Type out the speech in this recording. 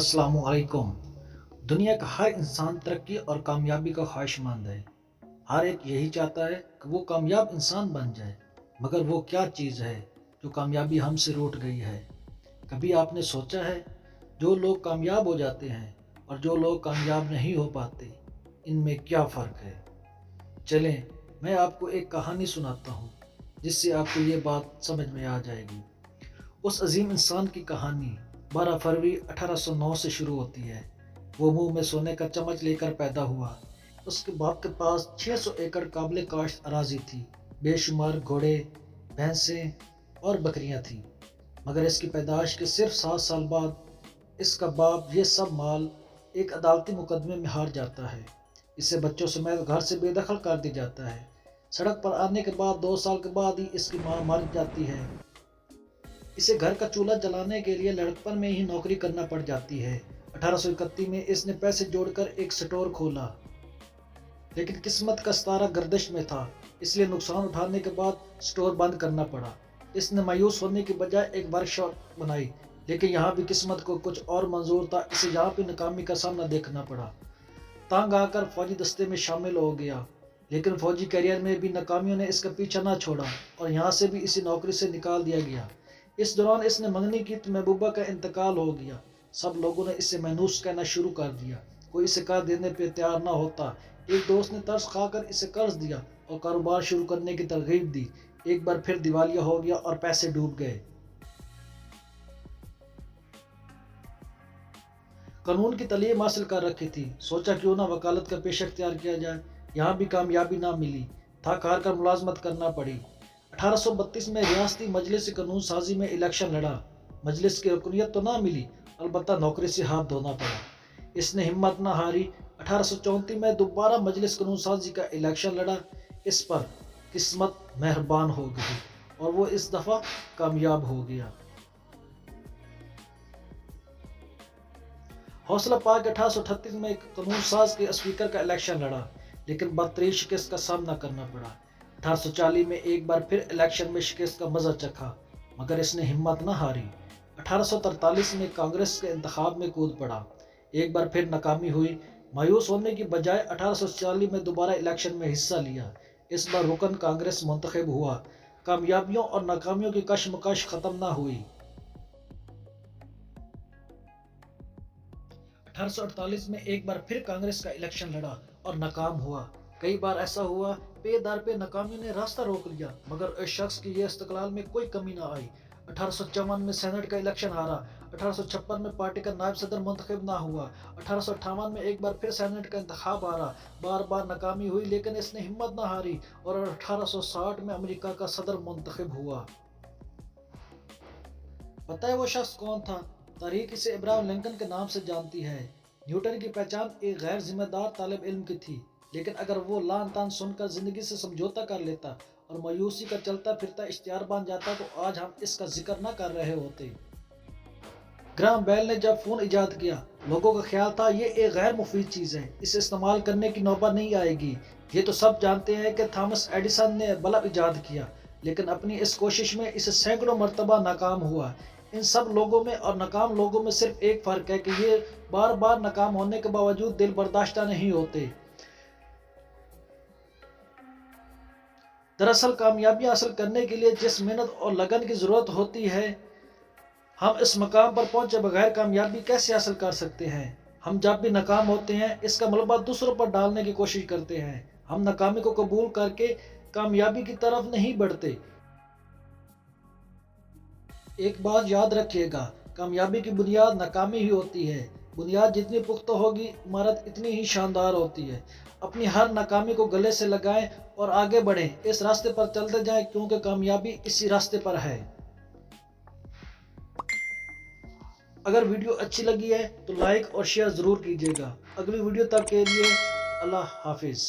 अस्सलामु अलैकुम। दुनिया का हर इंसान तरक्की और कामयाबी का ख्वाहिशमंद है। हर एक यही चाहता है कि वो कामयाब इंसान बन जाए, मगर वो क्या चीज़ है जो कामयाबी हमसे रूठ गई है? कभी आपने सोचा है जो लोग कामयाब हो जाते हैं और जो लोग कामयाब नहीं हो पाते, इनमें क्या फ़र्क है? चलें, मैं आपको एक कहानी सुनाता हूँ जिससे आपको ये बात समझ में आ जाएगी। उस अजीम इंसान की कहानी 12 फरवरी 1809 से शुरू होती है। वो मुंह में सोने का चम्मच लेकर पैदा हुआ। उसके बाप के पास 600 एकड़ काबिल काश्त अराजी थी। बेशुमार घोड़े, भैंसें और बकरियां थीं। मगर इसकी पैदाइश के सिर्फ 7 साल बाद इसका बाप ये सब माल एक अदालती मुकदमे में हार जाता है। इसे बच्चों समेत घर से बेदखल कर दिया जाता है। सड़क पर आने के बाद 2 साल के बाद ही इसकी मां मर जाती है। इसे घर का चूल्हा जलाने के लिए लड़कपन में ही नौकरी करना पड़ जाती है। 1831 में इसने पैसे जोड़कर एक स्टोर खोला, लेकिन किस्मत का सितारा गर्दिश में था, इसलिए नुकसान उठाने के बाद स्टोर बंद करना पड़ा। इसने मायूस होने की बजाय एक वर्कशॉप बनाई, लेकिन यहाँ भी किस्मत को कुछ और मंजूर था। इसे यहाँ भी नाकामी का सामना देखना पड़ा। तंग आकर फौजी दस्ते में शामिल हो गया, लेकिन फौजी करियर में भी नाकामियों ने इसका पीछा न छोड़ा और यहाँ से भी इसी नौकरी से निकाल दिया गया। इस दौरान इसने मंगनी की तो महबूबा का इंतकाल हो गया। सब लोगों ने इसे मायूस कहना शुरू कर दिया। कोई इसे कर्ज देने पर तैयार न होता। एक दोस्त ने तरस खाकर इसे कर्ज दिया और कारोबार शुरू करने की तरगीब दी। एक बार फिर दिवालिया हो गया और पैसे डूब गए। कानून की तालीम हासिल कर रखी थी, सोचा क्यों ना वकालत का पेशा इख्तियार किया जाए। यहाँ भी कामयाबी ना मिली, थक हार कर मुलाजमत करना पड़ी। 1832 में रियासती मजलिस कानून साजी में इलेक्शन लड़ा। मजलिस की रुकनियत तो ना मिली, अलबत्ता नौकरी से हाथ धोना पड़ा। इसने हिम्मत ना हारी। 1834 में दोबारा मजलिस कानून साजी का इलेक्शन लड़ा। इस पर किस्मत मेहरबान हो गई और वो इस दफ़ा कामयाब हो गया। हौसला पाकर 1838 में कानून साज के स्पीकर का इलेक्शन लड़ा, लेकिन बदतरीन शिकस्त का सामना करना पड़ा। 1840 में एक बार फिर इलेक्शन में शिकस्त का मजा चखा, मगर इसने हिम्मत न हारी। 1843 में कांग्रेस के इंतखाब में कूद पड़ा। एक बार फिर नाकामी हुई। मायूस होने की बजाय 1840 में दोबारा इलेक्शन में हिस्सा लिया। इस बार रुकन कांग्रेस मुंतखब हुआ। कामयाबियों और नाकामियों की कशमकश खत्म न हुई। 1848 में एक बार फिर कांग्रेस का इलेक्शन लड़ा और नाकाम हुआ। कई बार ऐसा हुआ पे दर पे नाकामियों ने रास्ता रोक लिया, मगर इस शख्स की ये इस्तकलाल में कोई कमी ना आई। 1854 में सेनेट का इलेक्शन हारा। 1856 में पार्टी का नायब सदर मुंतखब ना हुआ। 1858 में एक बार फिर सेनेट का इंतखाब हारा। बार बार नाकामी हुई, लेकिन इसने हिम्मत ना हारी और 1860 में अमेरिका का सदर मुंतखब हुआ। पता है वो शख्स कौन था? तारीख इसे इब्राहिम लिंकन के नाम से जानती है। न्यूटन की पहचान एक गैर जिम्मेदार तालिब इल्म की थी, लेकिन अगर वो लान तान सुनकर जिंदगी से समझौता कर लेता और मायूसी का चलता फिरता इश्तिहार बन जाता तो आज हम इसका जिक्र न कर रहे होते। ग्राहम बेल ने जब फोन इजाद किया, लोगों का ख्याल था ये एक गैर मुफीद चीज़ है, इसे इस्तेमाल करने की नौबत नहीं आएगी। ये तो सब जानते हैं कि थॉमस एडिसन ने बल्ब इजाद किया, लेकिन अपनी इस कोशिश में इसे सैकड़ों मरतबा नाकाम हुआ। इन सब लोगों में और नाकाम लोगों में सिर्फ एक फ़र्क है कि ये बार बार नाकाम होने के बावजूद दिल बर्दाश्ता नहीं होते। दरअसल कामयाबी हासिल करने के लिए जिस मेहनत और लगन की ज़रूरत होती है, हम इस मकाम पर पहुंचे बगैर कामयाबी कैसे हासिल कर सकते हैं? हम जब भी नाकाम होते हैं, इसका मलबा दूसरों पर डालने की कोशिश करते हैं। हम नाकामी को कबूल करके कामयाबी की तरफ नहीं बढ़ते। एक बात याद रखिएगा, कामयाबी की बुनियाद नाकामी ही होती है। बुनियाद जितनी पुख्ता होगी, इमारत इतनी ही शानदार होती है। अपनी हर नाकामी को गले से लगाएं और आगे बढ़ें। इस रास्ते पर चलते जाएं, क्योंकि कामयाबी इसी रास्ते पर है। अगर वीडियो अच्छी लगी है तो लाइक और शेयर ज़रूर कीजिएगा। अगली वीडियो तक के लिए अल्लाह हाफिज़।